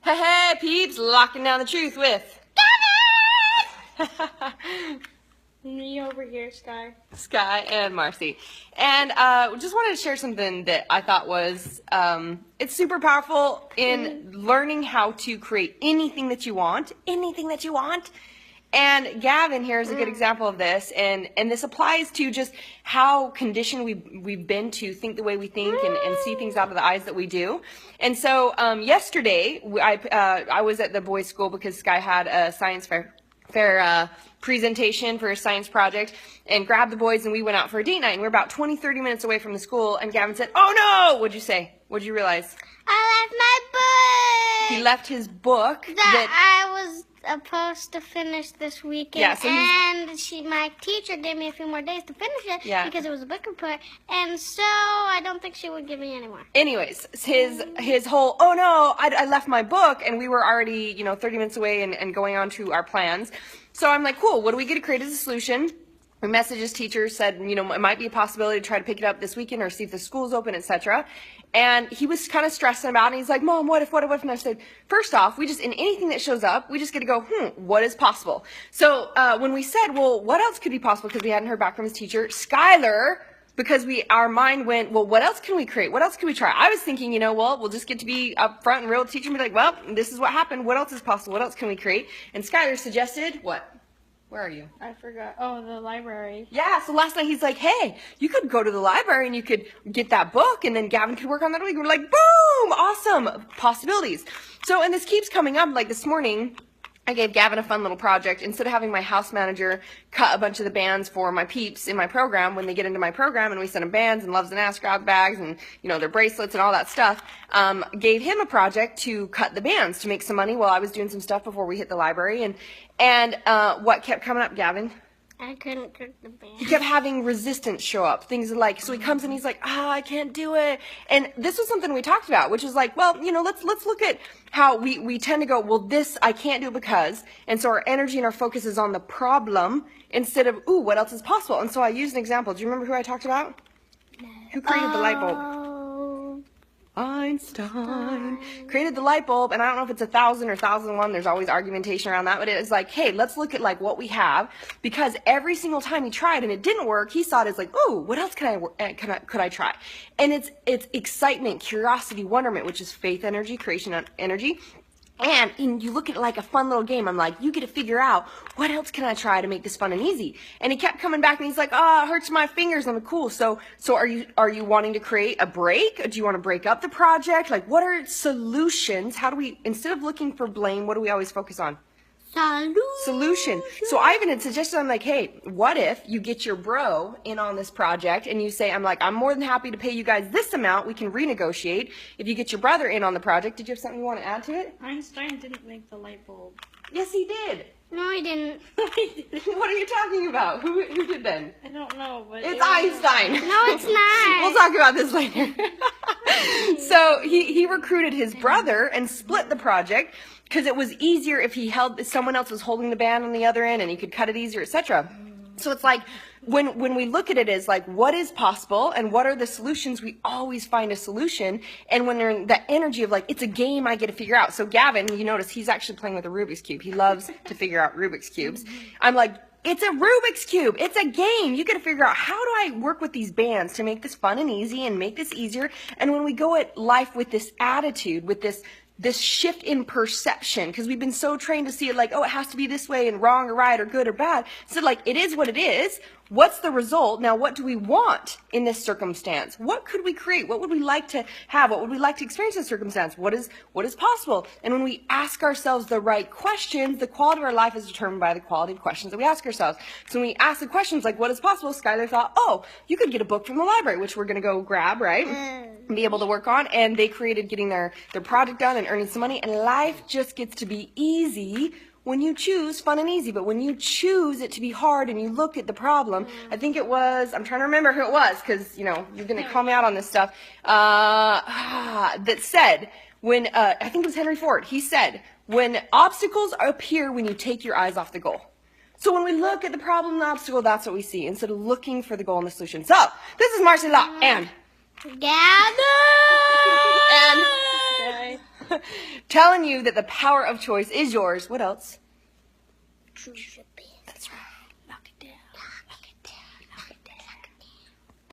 Hey, hey, peeps, locking down the truth with me over here, Sky and Marci. And just wanted to share something that I thought was, it's super powerful in learning how to create anything that you want. And Gavin here is a good example of this, and this applies to just how conditioned we've been to think the way we think and see things out of the eyes that we do. And so yesterday I was at the boys' school because Sky had a science fair presentation for a science project, and grabbed the boys and we went out for a date night, and we're about 20-30 minutes away from the school, and Gavin said, "Oh no!" What'd you say? What'd you realize? I left my book! He left his book that I was supposed to finish this weekend, yeah, so my teacher gave me a few more days to finish it because it was a book report, and so I don't think she would give me any more. Anyways, his whole, "Oh no, I left my book," and we were already, 30 minutes away and going on to our plans. So I'm like, cool, what do we get to create as a solution? We messaged his teacher, said, it might be a possibility to try to pick it up this weekend or see if the school's open, etc. And he was kind of stressing about it. And he's like, "Mom, what if? And I said, first off, in anything that shows up, we just get to go, what is possible? So when we said, well, what else could be possible? Because we hadn't heard back from his teacher, Skylar, because our mind went, well, what else can we create? What else can we try? I was thinking, we'll just get to be up front and real with the teacher and be like, well, this is what happened. What else is possible? What else can we create? And Skylar suggested, what? Where are you? I forgot. Oh, the library. Yeah, so last night he's like, hey, you could go to the library and you could get that book, and then Gavin could work on that week. We're like, boom, awesome, possibilities. So, and this keeps coming up. Like this morning, I gave Gavin a fun little project. Instead of having my house manager cut a bunch of the bands for my peeps in my program, when they get into my program and we send them bands and loves and ass grab bags and, their bracelets and all that stuff, gave him a project to cut the bands to make some money while I was doing some stuff before we hit the library. And what kept coming up, Gavin? I couldn't cook the band. He kept having resistance show up. Things like, so he comes in, he's like, I can't do it. And this was something we talked about, which is like, well, let's look at how we tend to go, well, this I can't do because, and so our energy and our focus is on the problem instead of, ooh, what else is possible? And so I used an example. Do you remember who I talked about? No. Who created the light bulb? Einstein created the light bulb, and I don't know if it's 1,000 or 1,001. There's always argumentation around that, but it was like, hey, let's look at like what we have, because every single time he tried and it didn't work, he saw it as like, ooh, what else could I try? And it's excitement, curiosity, wonderment, which is faith energy, creation energy. And you look at it like a fun little game. I'm like, you get to figure out, what else can I try to make this fun and easy? And he kept coming back and he's like, oh, it hurts my fingers. I'm like, cool. So are you wanting to create a break? Do you want to break up the project? Like, what are solutions? How do we, instead of looking for blame, what do we always focus on? Solution. So I even had suggested, I'm like, hey, what if you get your bro in on this project and you say, I'm more than happy to pay you guys this amount. We can renegotiate. If you get your brother in on the project, did you have something you want to add to it? Einstein didn't make the light bulb. Yes, he did. No, he didn't. What are you talking about? Who did then? I don't know, but it's Einstein. No, it's not. We'll talk about this later. So he recruited his brother and split the project because it was easier if someone else was holding the band on the other end and he could cut it easier, etc. So it's like when we look at it as like what is possible and what are the solutions, we always find a solution. And when they're in that energy of like, it's a game I get to figure out. So Gavin, you notice he's actually playing with a Rubik's Cube. He loves to figure out Rubik's Cubes. I'm like, it's a Rubik's Cube. It's a game. You got to figure out, how do I work with these bands to make this fun and easy and make this easier? And when we go at life with this attitude, with this shift in perception, because we've been so trained to see it like, oh, it has to be this way and wrong or right or good or bad. So like, it is what it is. What's the result? Now, what do we want in this circumstance? What could we create? What would we like to have? What would we like to experience in this circumstance? What is possible? And when we ask ourselves the right questions, the quality of our life is determined by the quality of questions that we ask ourselves. So when we ask the questions like, what is possible? Skylar thought, oh, you could get a book from the library, which we're going to go grab, right? And be able to work on. And they created getting their project done and earning some money. And life just gets to be easy when you choose fun and easy. But when you choose it to be hard and you look at the problem, I think it was, I'm trying to remember who it was, because, you're going to call me out on this stuff, that said, when, I think it was Henry Ford, he said, when obstacles appear when you take your eyes off the goal. So when we look at the problem and the obstacle, that's what we see, instead of looking for the goal and the solution. So, this is Marci and Gather! And telling you that the power of choice is yours. What else? Choose your best. That's right.